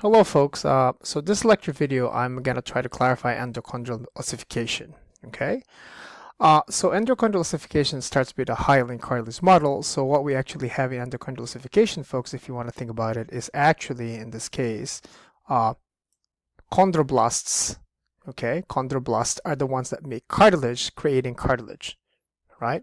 Hello folks, so this lecture video I'm going to try to clarify endochondral ossification, okay? So endochondral ossification starts with a hyaline cartilage model. So what we actually have in endochondral ossification, folks, if you want to think about it, is actually in this case chondroblasts, okay? Chondroblasts are the ones that make cartilage, creating cartilage, right?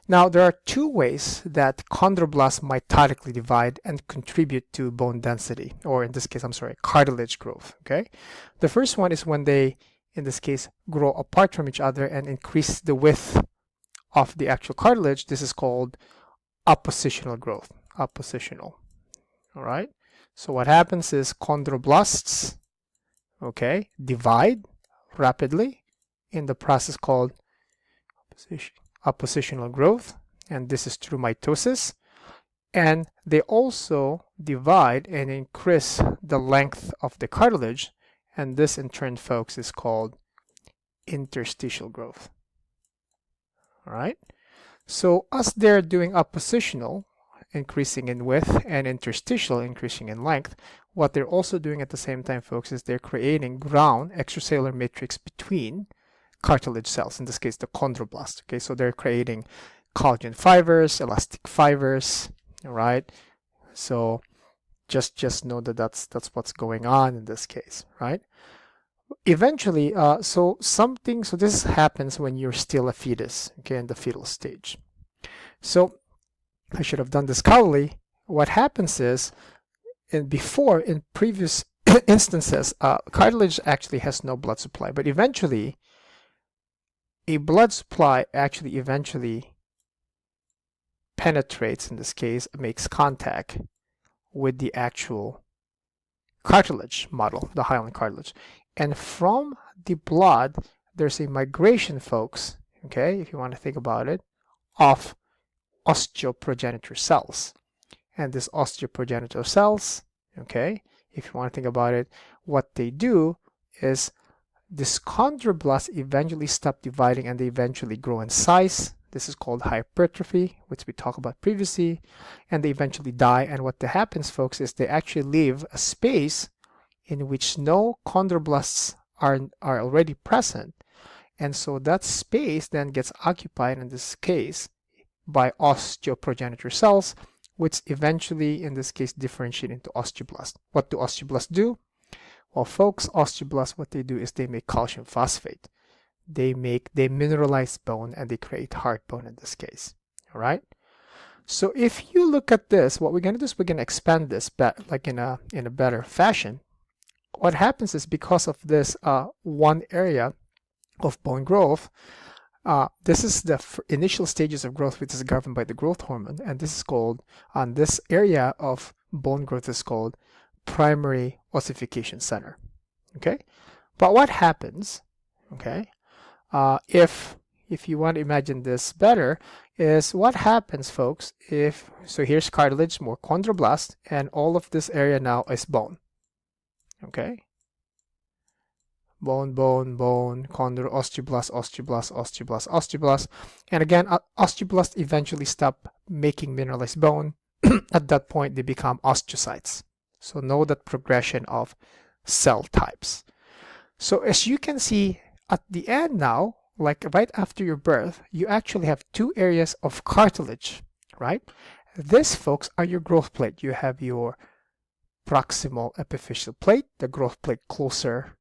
Now, there are two ways that chondroblasts mitotically divide and contribute to bone density, or in this case, cartilage growth, okay? The first one is when they, in this case, grow apart from each other and increase the width of the actual cartilage. This is called oppositional growth, oppositional, all right? So what happens is chondroblasts, okay, divide rapidly in the process called oppositional growth, and this is through mitosis, and they also divide and increase the length of the cartilage, and this in turn, folks, is called interstitial growth. All right, so as they're doing oppositional, increasing in width, and interstitial, increasing in length, what they're also doing at the same time, folks, is they're creating ground extracellular matrix between cartilage cells, in this case the chondroblast. Okay, so they're creating collagen fibers, elastic fibers. All right, so just know that that's what's going on in this case, right? Eventually, so this happens when you're still a fetus, okay, in the fetal stage. So I should have done this scholarly. What happens is, in previous instances, cartilage actually has no blood supply, but eventually a blood supply actually eventually penetrates, in this case, makes contact with the actual cartilage model, the hyaline cartilage. And from the blood, there's a migration, folks, okay, if you want to think about it, of osteoprogenitor cells. And these osteoprogenitor cells, okay, if you want to think about it, what they do is this chondroblasts eventually stop dividing and they eventually grow in size. This is called hypertrophy, which we talked about previously, and they eventually die. And what happens, folks, is they actually leave a space in which no chondroblasts are already present, and so that space then gets occupied, in this case, by osteoprogenitor cells, which eventually, in this case, differentiate into osteoblasts. What do osteoblasts do? Well, folks, osteoblasts, what they do is they make calcium phosphate. They mineralize bone and they create hard bone in this case. All right. So if you look at this, what we're going to do is we're going to expand this like in a better fashion. What happens is, because of this one area of bone growth, this is the initial stages of growth, which is governed by the growth hormone, and this is called, this area of bone growth is called primary ossification center. Okay, but what happens, okay, if you want to imagine this better, is what happens, folks, so here's cartilage, more chondroblast, and all of this area now is bone. Okay, bone, osteoblast, and again, osteoblasts eventually stop making mineralized bone. At that point, they become osteocytes. So know that progression of cell types. So as you can see at the end now, like right after your birth, you actually have two areas of cartilage, right? This, folks, are your growth plate. You have your proximal epiphyseal plate, the growth plate closer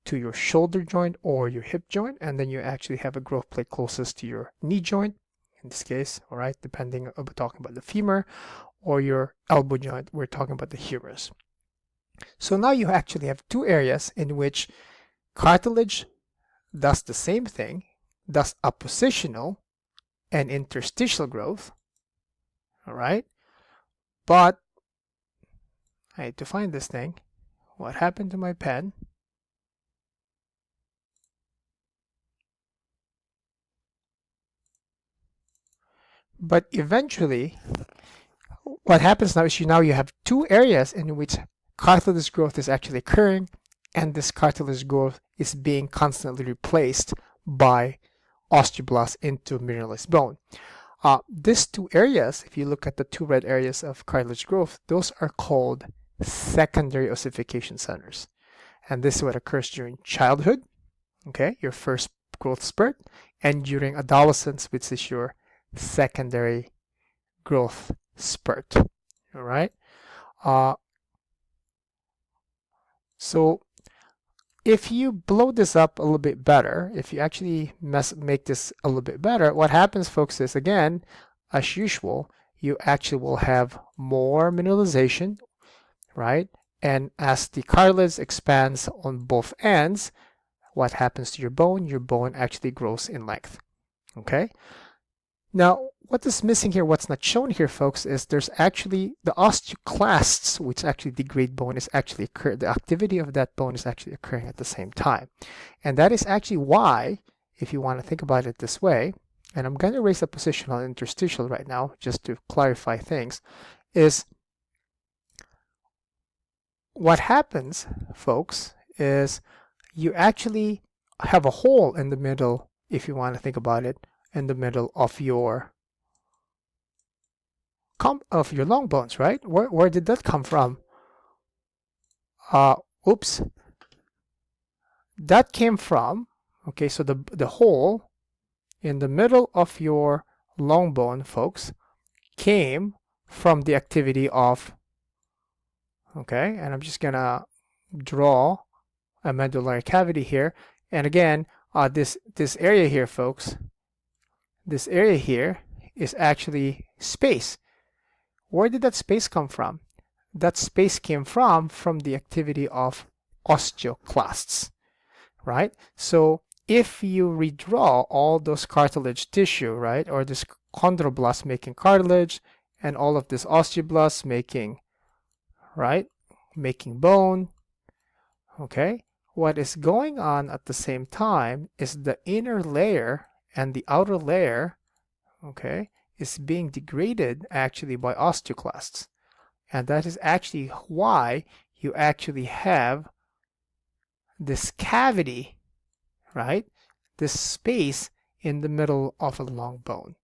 to your shoulder joint or your hip joint, and then you actually have a growth plate closest to your knee joint, in this case, all right, depending, we're talking about the femur, or your elbow joint, we're talking about the humerus. So now you actually have two areas in which cartilage does the same thing, does oppositional and interstitial growth, all right? But I had to find this thing. What happened to my pen? But eventually, what happens now is you have two areas in which cartilage growth is actually occurring, and this cartilage growth is being constantly replaced by osteoblasts into mineralized bone. These two areas, if you look at the two red areas of cartilage growth, those are called secondary ossification centers. And this is what occurs during childhood, okay, your first growth spurt, and during adolescence, which is your secondary growth spurt. All right. So if you blow this up a little bit better, if you actually make this a little bit better, what happens, folks, is again, as usual, you actually will have more mineralization, right? And as the cartilage expands on both ends, what happens to your bone? Your bone actually grows in length, okay? Now, what is missing here, what's not shown here, folks, is there's actually the osteoclasts, which actually degrade bone, is actually the activity of that bone is actually occurring at the same time. And that is actually why, if you want to think about it this way, and I'm going to raise a positional interstitial right now, just to clarify things, is what happens, folks, is you actually have a hole in the middle, if you want to think about it, in the middle of your long bones, right? Where did that come from? Oops. That came from, okay, so the hole in the middle of your long bone, folks, came from the activity of, okay, and I'm just gonna draw a medullary cavity here. And again, this area here, folks, this area here is actually space. Where did that space come from? That space came from the activity of osteoclasts, right? So if you redraw all those cartilage tissue, right, or this chondroblast making cartilage, and all of this osteoblasts making, right, making bone, okay, what is going on at the same time is the inner layer and the outer layer, okay, is being degraded actually by osteoclasts. And that is actually why you actually have this cavity, right? This space in the middle of a long bone.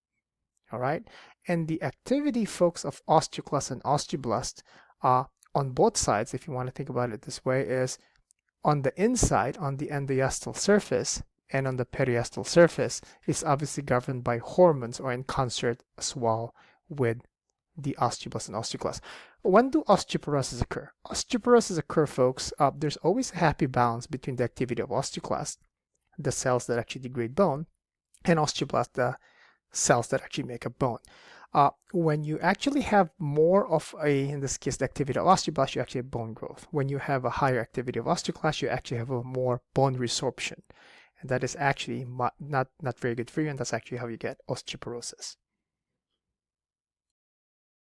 All right. And the activity, folks, of osteoclast and osteoblast on both sides, if you want to think about it this way, is on the inside, on the endoyastal surface, and on the periosteal surface, is obviously governed by hormones, or in concert as well with the osteoblast and osteoclast. When do osteoporosis occur? Osteoporosis occur, folks, there's always a happy balance between the activity of osteoclast, the cells that actually degrade bone, and osteoblast, the cells that actually make a bone. When you actually have more of in this case, the activity of osteoblast, you actually have bone growth. When you have a higher activity of osteoclast, you actually have a more bone resorption. And that is actually not very good for you, and that's actually how you get osteoporosis.